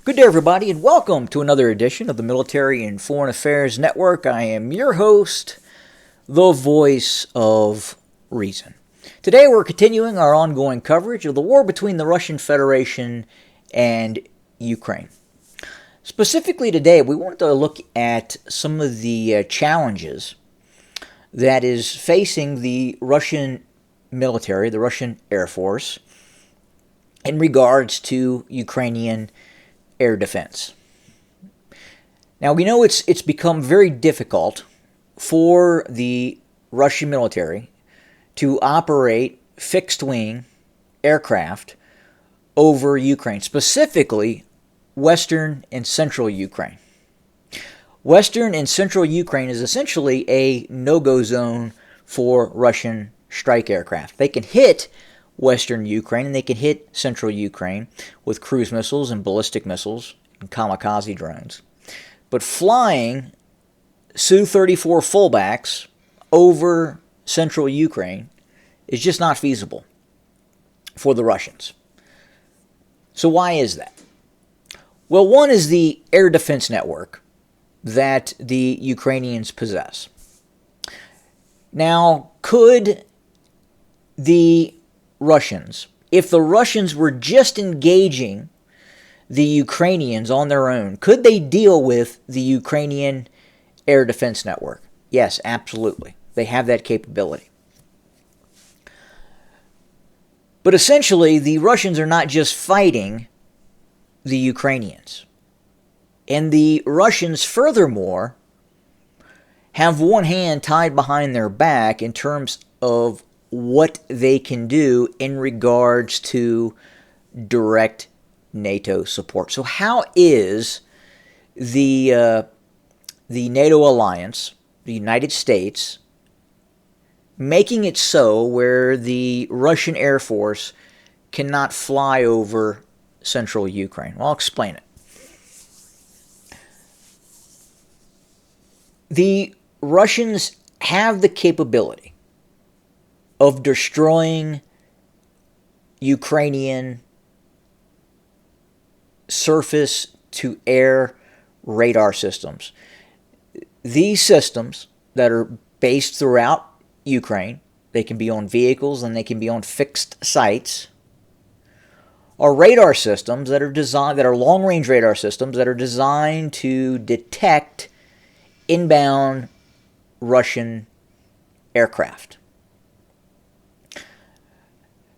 Good day, everybody, and welcome to another edition of the Military and Foreign Affairs Network. I am your host, the voice of reason. Today, we're continuing our ongoing coverage of the war between the Russian Federation and Ukraine. Specifically today, we wanted to look at some of the challenges that is facing the Russian military, the Russian Air Force, in regards to Ukrainian air defense. Now, we know it's become very difficult for the Russian military to operate fixed-wing aircraft over Ukraine, specifically Western and Central Ukraine. Western and Central Ukraine is essentially a no-go zone for Russian strike aircraft. They can hit Western Ukraine and they can hit Central Ukraine with cruise missiles and ballistic missiles and kamikaze drones. But flying Su-34 fullbacks over Central Ukraine is just not feasible for the Russians. So why is that? Well, one is the air defense network that the Ukrainians possess. Now, could the Russians, if the Russians were just engaging the Ukrainians on their own, could they deal with the Ukrainian air defense network? Yes, absolutely. They have that capability. But essentially, the Russians are not just fighting the Ukrainians. And the Russians, furthermore, have one hand tied behind their back in terms of what they can do in regards to direct NATO support. So how is the NATO alliance, the United States, making it so where the Russian Air Force cannot fly over central Ukraine? Well, I'll explain it. The Russians have the capability of destroying Ukrainian surface-to-air radar systems. These systems that are based throughout Ukraine, they can be on vehicles and they can be on fixed sites, are radar systems that are long-range radar systems that are designed to detect inbound Russian aircraft.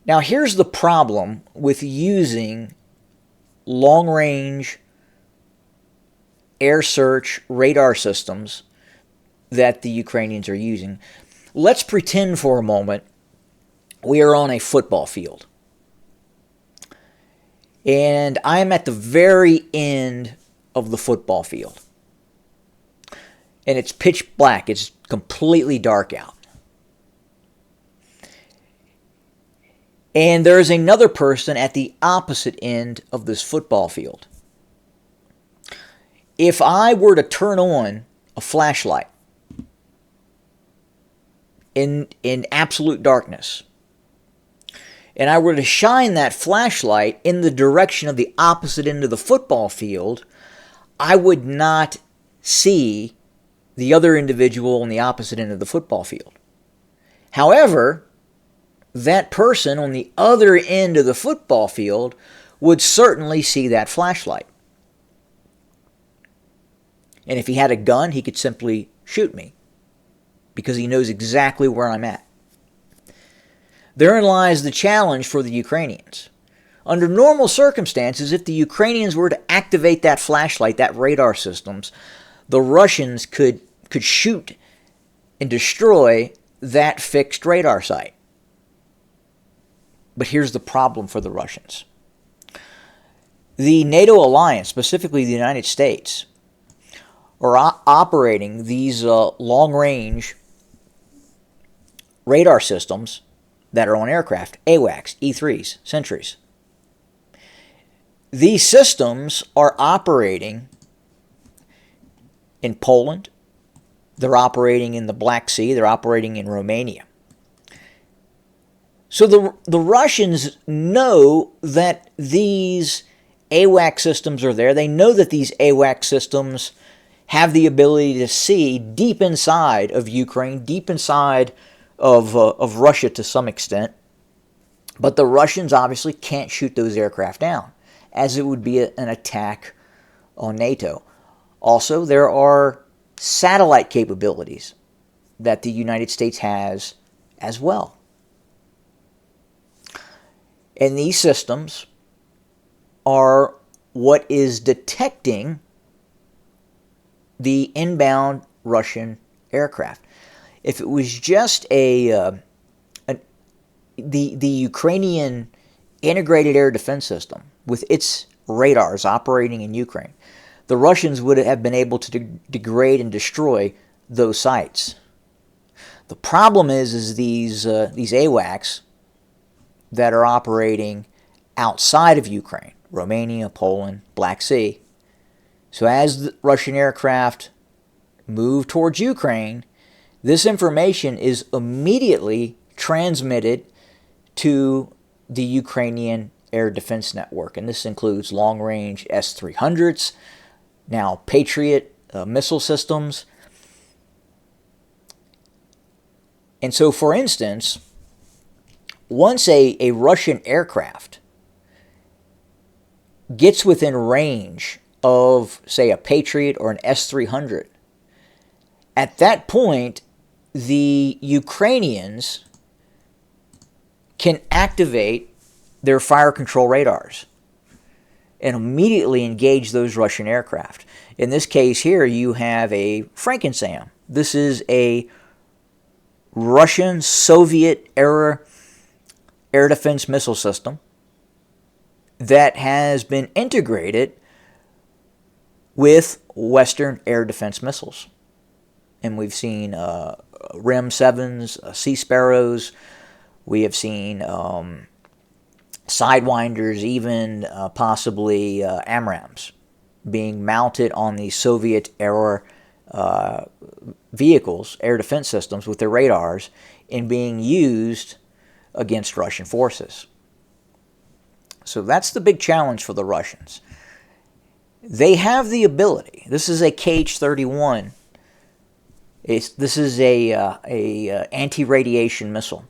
Now, here's the problem with using long-range air search radar systems that the Ukrainians are using. Let's pretend for a moment we are on a football field. And I'm at the very end of the football field. And it's pitch black. It's completely dark out. And there's another person at the opposite end of this football field. If I were to turn on a flashlight in absolute darkness, and I were to shine that flashlight in the direction of the opposite end of the football field, I would not see the other individual on the opposite end of the football field. However, that person on the other end of the football field would certainly see that flashlight. And if he had a gun, he could simply shoot me because he knows exactly where I'm at. Therein lies the challenge for the Ukrainians. Under normal circumstances, if the Ukrainians were to activate that flashlight, that radar systems, the Russians could shoot and destroy that fixed radar site. But here's the problem for the Russians. The NATO alliance, specifically the United States, are operating these long-range radar systems that are on aircraft, AWACS, E-3s, Sentries. These systems are operating in Poland. They're operating in the Black Sea. They're operating in Romania. So the Russians know that these AWACS systems are there. They know that these AWACS systems have the ability to see deep inside of Ukraine, deep inside of Russia to some extent. But the Russians obviously can't shoot those aircraft down, as it would be an attack on NATO. Also, there are satellite capabilities that the United States has as well. And these systems are what is detecting the inbound Russian aircraft. If it was just the Ukrainian integrated air defense system with its radars operating in Ukraine, the Russians would have been able to degrade and destroy those sites. The problem is these AWACS that are operating outside of Ukraine, Romania, Poland, Black Sea. So as the Russian aircraft move towards Ukraine, this information is immediately transmitted to the Ukrainian air defense network. And this includes long-range S-300s, now Patriot missile systems. And so, for instance, once a Russian aircraft gets within range of, say, a Patriot or an S-300, at that point, the Ukrainians can activate their fire control radars and immediately engage those Russian aircraft. In this case here, you have a Frankensam. This is a Russian Soviet-era air defense missile system that has been integrated with Western air defense missiles. And we've seen REM 7s, Sea Sparrows. We have seen Sidewinders, even possibly AMRAAMs being mounted on the Soviet-era vehicles, air defense systems with their radars, and being used against Russian forces. So that's the big challenge for the Russians. They have the ability. This is a KH-31. This is a anti-radiation missile.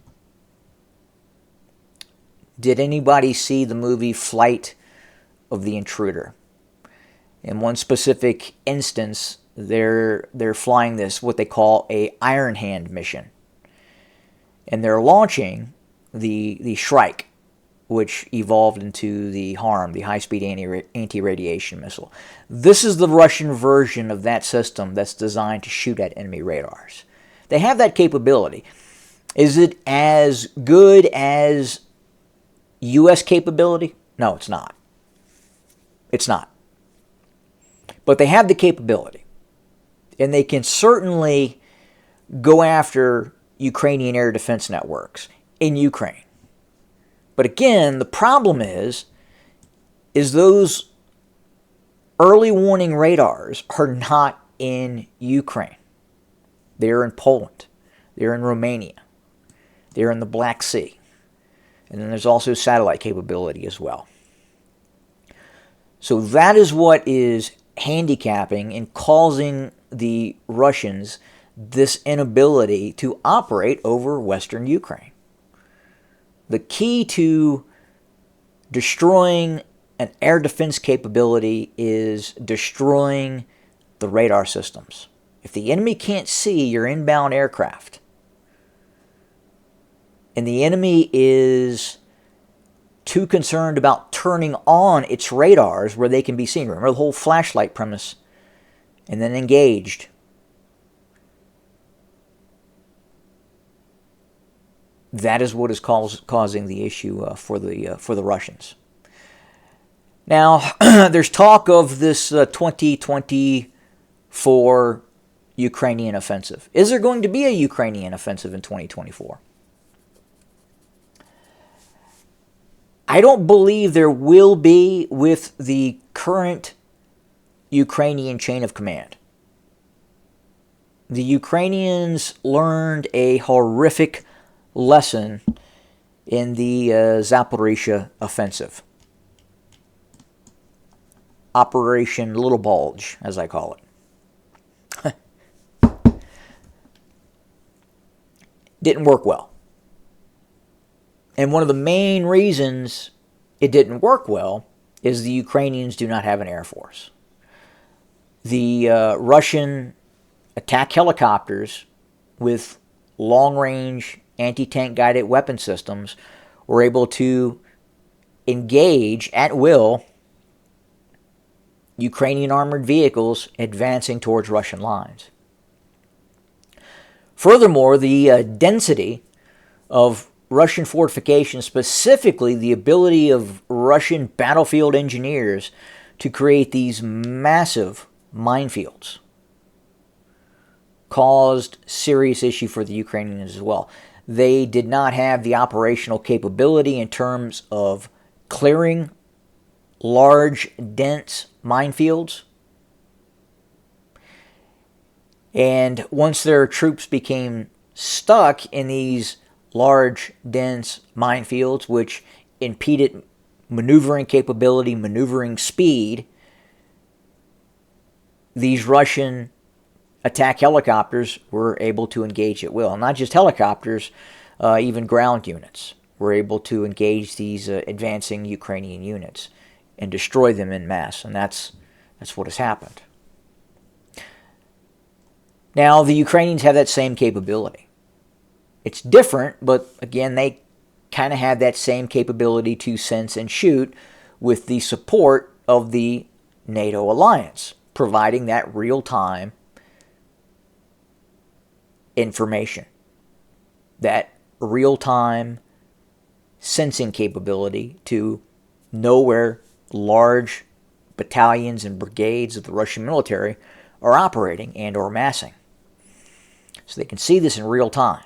Did anybody see the movie Flight of the Intruder? In one specific instance, they're flying this, what they call a Iron Hand mission. And they're launching the Shrike, which evolved into the HARM, the high-speed anti-radiation missile. This is the Russian version of that system that's designed to shoot at enemy radars. They have that capability. Is it as good as U.S. capability? No, it's not. It's not. But they have the capability. And they can certainly go after Ukrainian air defense networks in Ukraine. But again, the problem is those early warning radars are not in Ukraine. They're in Poland. They're in Romania. They're in the Black Sea. And then there's also satellite capability as well. So that is what is handicapping and causing the Russians this inability to operate over Western Ukraine. The key to destroying an air defense capability is destroying the radar systems. If the enemy can't see your inbound aircraft, and the enemy is too concerned about turning on its radars where they can be seen. Remember the whole flashlight premise. And then engaged. That is what is causing the issue for the Russians. Now, there's talk of this 2024 Ukrainian offensive. Is there going to be a Ukrainian offensive in 2024? I don't believe there will be with the current Ukrainian chain of command. The Ukrainians learned a horrific lesson in the Zaporizhzhia offensive. Operation Little Bulge, as I call it. Didn't work well. And one of the main reasons it didn't work well is the Ukrainians do not have an air force. The Russian attack helicopters with long-range anti-tank guided weapon systems were able to engage at will Ukrainian armored vehicles advancing towards Russian lines. Furthermore, the density of Russian fortifications, specifically the ability of Russian battlefield engineers to create these massive minefields, caused serious issue for the Ukrainians as well. They did not have the operational capability in terms of clearing large, dense minefields. And once their troops became stuck in these large, dense minefields, which impeded maneuvering capability, maneuvering speed, these Russian attack helicopters were able to engage at will. Not just helicopters, even ground units were able to engage these advancing Ukrainian units and destroy them en masse. And that's what has happened. Now, the Ukrainians have that same capability. It's different, but again, they kind of have that same capability to sense and shoot with the support of the NATO alliance, providing that real-time information, that real-time sensing capability to know where large battalions and brigades of the Russian military are operating and or massing. So they can see this in real time.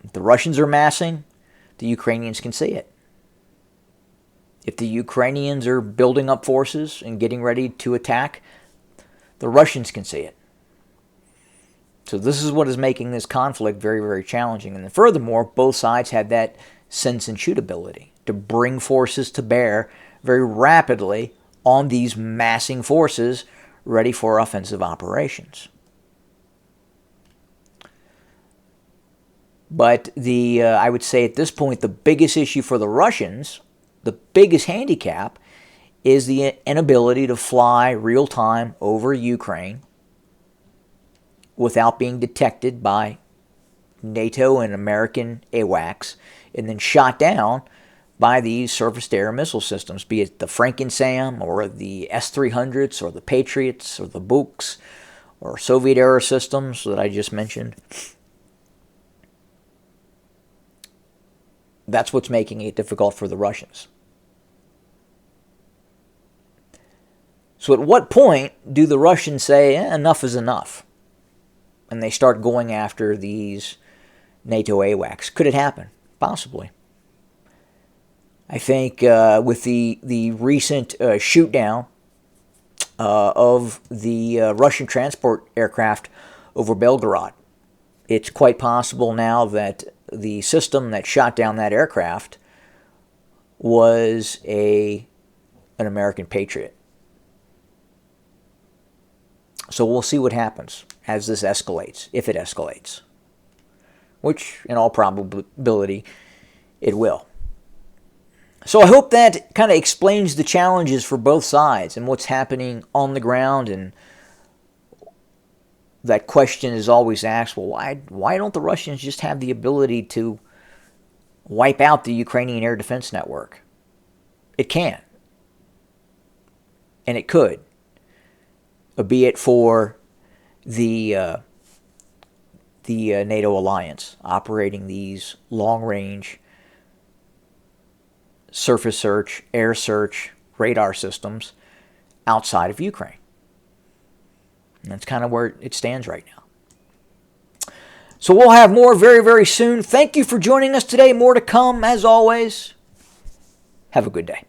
If the Russians are massing, the Ukrainians can see it. If the Ukrainians are building up forces and getting ready to attack, the Russians can see it. So this is what is making this conflict very, very challenging. And then furthermore, both sides have that sense and shoot ability to bring forces to bear very rapidly on these massing forces ready for offensive operations. But I would say at this point, the biggest issue for the Russians, the biggest handicap, is the inability to fly real-time over Ukraine without being detected by NATO and American AWACS and then shot down by these surface-to-air missile systems, be it the Franken-SAM or the S-300s or the Patriots or the Buks or Soviet-era systems that I just mentioned. That's what's making it difficult for the Russians. So at what point do the Russians say, enough is enough? And they start going after these NATO AWACS. Could it happen? Possibly. I think with the recent shoot down of the Russian transport aircraft over Belgorod, it's quite possible now that the system that shot down that aircraft was an American Patriot. So we'll see what happens as this escalates, if it escalates, which in all probability it will. So I hope that kind of explains the challenges for both sides and what's happening on the ground. And that question is always asked, well, why don't the Russians just have the ability to wipe out the Ukrainian air defense network? It can. And it could. Be it for the NATO alliance operating these long-range surface search, air search, radar systems outside of Ukraine. And that's kind of where it stands right now. So we'll have more very, very soon. Thank you for joining us today. More to come, as always. Have a good day.